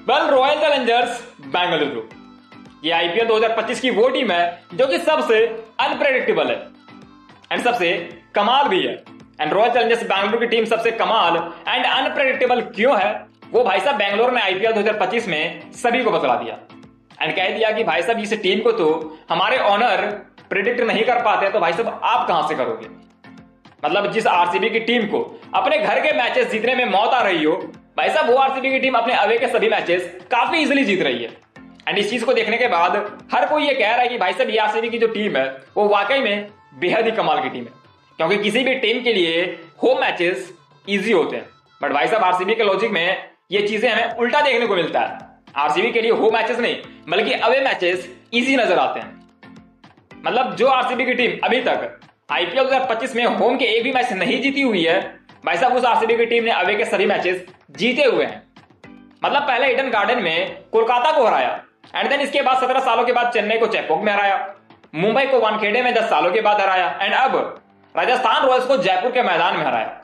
Royal Challengers Bengaluru ये IPL 2025 की वो टीम है जो कि सबसे अनप्रेडिक्टेबल है एंड सबसे कमाल भी है। एंड रॉयल चैलेंजर्स बेंगलुरु की टीम सबसे कमाल एंड अनप्रेडिक्टेबल क्यों है, वो भाई साहब बेंगलुरु ने आईपीएल 2025 में सभी को बतला दिया एंड कह दिया कि भाई साहब इस टीम को तो हमारे ऑनर प्रेडिक्ट नहीं कर पाते, तो भाई साहब आप कहां से करोगे। मतलब जिस आरसीबी की टीम को अपने घर के मैचेस जीतने में मौत आ रही हो, भाई साहब वो आरसीबी की टीम अपने अवे के सभी मैचेस काफी इजीली जीत रही है। एंड इस चीज को देखने के बाद हर कोई ये कह रहा है कि भाई साहब ये आरसीबी की जो टीम है वो वाकई में बेहद ही कमाल की टीम है, क्योंकि किसी भी टीम के लिए होम मैचेस इजी होते हैं। बट भाई साहब आरसीबी के लॉजिक में ये चीजें हमें उल्टा देखने को मिलता है। आरसीबी के लिए होम मैचेस नहीं बल्कि अवे मैचेस इजी नजर आते हैं। मतलब जो आरसीबी की टीम अभी तक आईपीएल 2025 में होम के एक भी मैच नहीं जीती हुई है, भाई साहब उस आरसीबी की टीम ने अवे के सभी मैचेस जीते हुए हैं। मतलब पहले ईडन गार्डन में कोलकाता को हराया एंड देन इसके बाद 17 सालों के बाद चेन्नई को चेपॉक में हराया, मुंबई को वानखेड़े में 10 सालों के बाद हराया एंड अब राजस्थान रॉयल्स को जयपुर के मैदान में हराया।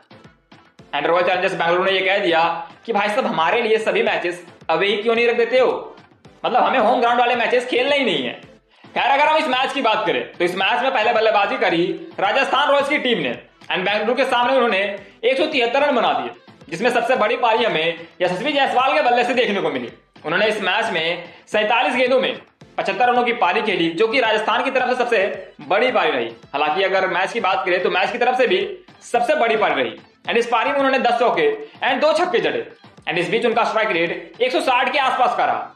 एंड रॉयल चैलेंजर्स बेंगलुरु ने यह कह दिया कि भाई साहब हमारे लिए सभी मैचेस अवे ही क्यों नहीं रख देते हो, मतलब हमें होम ग्राउंड वाले मैचेस खेलने ही नहीं है। खैर अगर हम इस मैच की बात करें तो इस मैच में पहले बल्लेबाजी करी राजस्थान रॉयल्स की टीम ने एंड बेंगलुरु के सामने उन्होंने 173 रन बना दिए, जिसमें सबसे बड़ी पारी हमें यशस्वी जायसवाल के बल्ले से देखने को मिली। उन्होंने इस मैच में 47 गेंदों में 75 रनों की पारी खेली, जो कि राजस्थान की तरफ से सबसे बड़ी पारी रही। हालांकि अगर मैच की बात करें तो मैच की तरफ से भी सबसे बड़ी पारी रही एंड इस पारी में उन्होंने 10 चौके एंड 2 छक्के जड़े एंड इस बीच उनका स्ट्राइक रेट 160 के आसपास का रहा,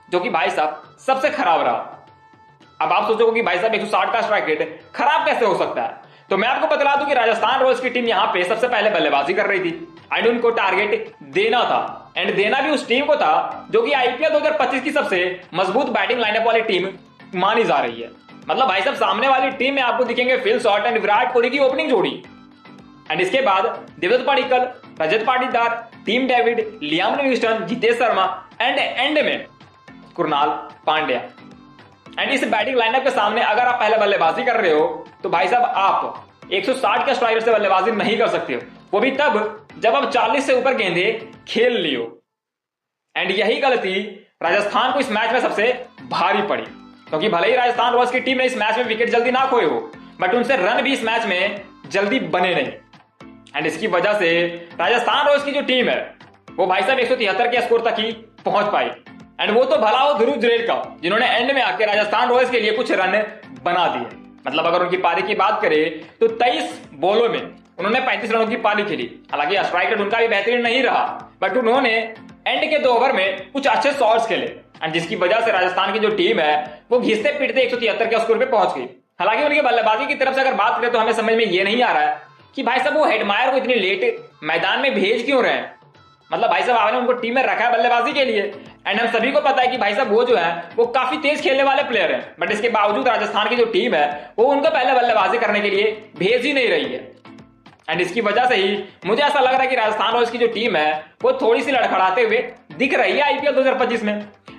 जो कि भाई साहब सबसे खराब रहा। अब आप सोचोगे कि भाई साहब 160 का स्ट्राइक रेट खराब कैसे हो सकता है, तो मैं आपको बता दूं कि राजस्थान रॉयल्स की टीम यहां पे सबसे पहले बल्लेबाजी कर रही थी एंड उनको टारगेट देना था एंड देना भी उस टीम को था जो कि आईपीएल 2025 की सबसे मजबूत बैटिंग लाइनअप वाली टीम मानी जा रही है। मतलब भाई साहब सामने वाली टीम में आपको दिखेंगे Phil Short and Virat Kohli की ओपनिंग जोड़ी एंड इसके बाद Devdutt Padikkal, Rajat Patidar, Tim David, Liam Livingstone, Jitesh Sharma and में कुणाल पांड्या। एंड इस बैटिंग लाइनअप के सामने अगर आप पहले बल्लेबाजी कर रहे हो तो भाई साहब आप 160 के स्ट्राइक रेट से बल्लेबाजी नहीं कर सकते हो, वो भी तब जब आप 40 से ऊपर गेंदे खेल लियो। एंड यही गलती राजस्थान को इस मैच में सबसे भारी पड़ी, क्योंकि भले ही राजस्थान रॉयल्स की टीम ने इस मैच में विकेट जल्दी ना खोए हो, बट उनसे रन भी इस मैच में जल्दी बने नहीं एंड इसकी वजह से राजस्थान रॉयल्स की जो टीम है वो भाई साहब 173 के स्कोर तक ही पहुंच पाई एंड वो तो भला हो ध्रुव जुरैल का, जिन्होंने एंड में आके राजस्थान रॉयल्स के लिए कुछ रन बना दिए। मतलब अगर उनकी पारी की बात करें तो 23 बॉलों में उन्होंने 35 रनों की पारी खेली। हालांकि स्ट्राइक रेट उनका भी बेहतरीन नहीं रहा, बट उन्होंने एंड के 2 ओवर में कुछ अच्छे शॉट्स खेले एंड जिसकी वजह से राजस्थान की जो टीम है वो घिसते पीटते 173 के स्कोर पे पहुंच गई। हालांकि उनकी बल्लेबाजी की तरफ से अगर बात करें तो हमें समझ में ये नहीं आ रहा है कि भाई साहब वो हेडमायर को इतनी लेट मैदान में भेज क्यों रहे हैं। मतलब भाई साहब आपने उनको टीम में रखा है बल्लेबाजी के लिए एंड हम सभी को पता है कि भाई साहब वो जो है वो काफी तेज खेलने वाले प्लेयर हैं, बट इसके बावजूद राजस्थान की जो टीम है वो उनको पहले बल्लेबाजी करने के लिए भेज ही नहीं रही है एंड इसकी वजह से ही मुझे ऐसा लग रहा है कि राजस्थान रॉयल्स की जो टीम है वो थोड़ी सी लड़खड़ाते हुए दिख रही है आईपीएल 2025 में।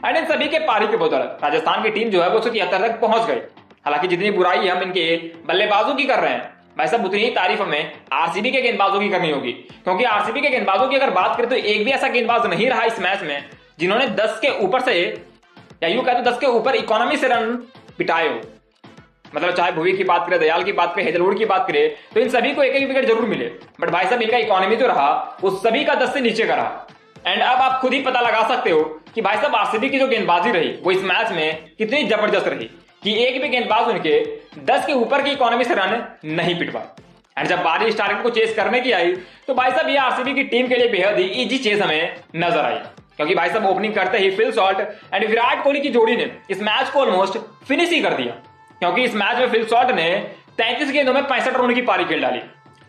एंड इन सभी के पारी के बदौलत राजस्थान की टीम जो है वो 173 तक पहुंच गई। हालांकि जितनी बुराई हम इनके बल्लेबाजों की कर रहे हैं, भाई साहब उतनी ही तारीफ हमें आरसीबी के गेंदबाजों की करनी होगी, क्योंकि आरसीबी के गेंदबाजों की अगर बात करें तो एक भी ऐसा गेंदबाज नहीं रहा इस मैच में जिन्होंने 10 के ऊपर से या यूं कहते 10 के ऊपर इकोनॉमी से रन पिटाए हो। मतलब चाहे भुवी की बात करें, दयाल की बात करें, हेजलवुड की बात करें, तो इन सभी को एक एक विकेट जरूर मिले, बट भाई साहब इनका इकोनॉमी जो रहा वो सभी का 10 से नीचे का रहा। एंड अब आप खुद ही पता लगा सकते हो कि भाई साहब आरसीबी की जो गेंदबाजी रही वो इस मैच में कितनी जबरदस्त रही कि एक भी गेंदबाज उनके 10 के ऊपर की इकोनॉमी से रन नहीं पिट पाए। एंड जब बारी टारगेट को चेस करने की आई तो भाई साहब ये आरसीबी की टीम के लिए बेहद ही इजी चेस हमें नजर आई, क्योंकि भाई साहब ओपनिंग करते ही Phil Short and Virat Kohli की जोड़ी ने इस मैच को ऑलमोस्ट फिनिश ही कर दिया, क्योंकि इस मैच में फिल शॉर्ट ने 33 गेंदों में 65 रनों की पारी खेल डाली,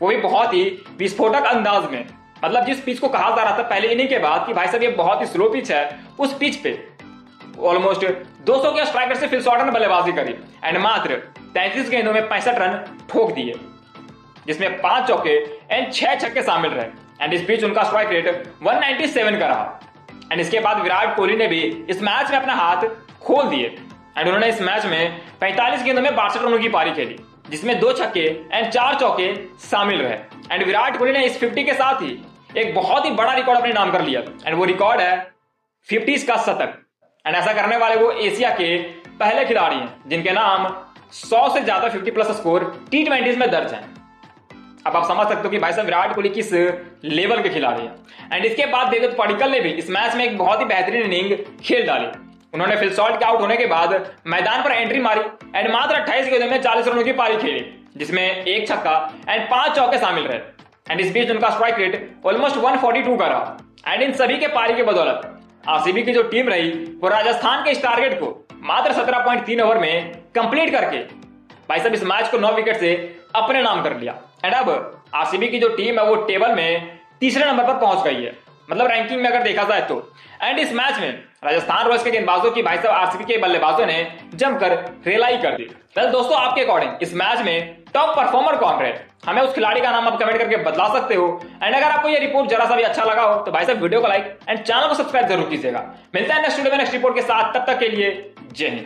वो भी बहुत ही विस्फोटक अंदाज में। मतलब जिस पिच को कहा जा रहा था पहले इनिंग के बाद कि भाई साहब ये बहुत ही स्लो पिच है, उस पिच पे ऑलमोस्ट 200 के स्ट्राइक रेट से फिल शॉर्ट ने बल्लेबाजी करी एंड मात्र 33 गेंदों में 65 रन ठोक दिए, जिसमें 5 चौके एंड 6 छक्के शामिल रहे एंड इस बीच उनका स्ट्राइक रेट 197 का रहा। एंड इसके बाद विराट कोहली ने भी इस मैच में अपना हाथ खोल दिए एंड उन्होंने इस मैच में 45 गेंदों में 62 रनों की पारी खेली, जिसमें 2 छक्के एंड 4 चौके शामिल रहे एंड विराट कोहली ने इस 50 के साथ ही एक बहुत ही बड़ा रिकॉर्ड अपने नाम कर लिया एंड वो रिकॉर्ड है 50s का शतक। एंड ऐसा करने वाले वो एशिया के पहले खिलाड़ी हैं जिनके नाम 100 से ज्यादा 50+ स्कोर T20s में दर्ज हैं। अब आप समझ सकते हो कि भाई साहब विराट कोहली किस लेवल के खिलाड़ी हैं। एंड इसके बाद देवदत्त पडिक्कल ने भी इस मैच में एक बहुत ही बेहतरीन इनिंग खेल डाली। उन्होंने फिल शॉट के आउट होने के बाद मैदान पर एंट्री मारी एंड मात्र 28 गेंदों में 40 रनों की पारी खेली, जिसमें 1 छक्का एंड 5 चौके शामिल रहे। एंड इस बीच उनका स्ट्राइक रेट ऑलमोस्ट 142 का रहा। एंड इन सभी के पारी के बदौलत आरसीबी की जो टीम रही वो राजस्थान के इस टारगेट को मात्र 17.3 ओवर में कंप्लीट करके भाई साहब इस मैच को 9 विकेट से अपने नाम कर लिया। एंड अब आरसीबी की जो टीम है वो टेबल में तीसरे नंबर पर पहुंच गई है, मतलब रैंकिंग में अगर देखा जाए तो। एंड इस मैच में राजस्थान रॉयल्स के गेंदबाजों की भाई साहब आरसीबी के बल्लेबाजों ने जमकर रेलाई कर दी। वेल दोस्तों, आपके अकॉर्डिंग इस मैच में टॉप परफॉर्मर कौन रहे? हमें उस खिलाड़ी का नाम आप कमेंट करके बतला सकते हो। एंड अगर आपको ये रिपोर्ट जरा सा भी अच्छा लगा हो तो भाई साहब वीडियो को लाइक एंड चैनल को सब्सक्राइब जरूर कीजिएगा। मिलते हैं नेक्स्ट वीडियो में नेक्स्ट रिपोर्ट के साथ, तब तक के लिए जय हिंद।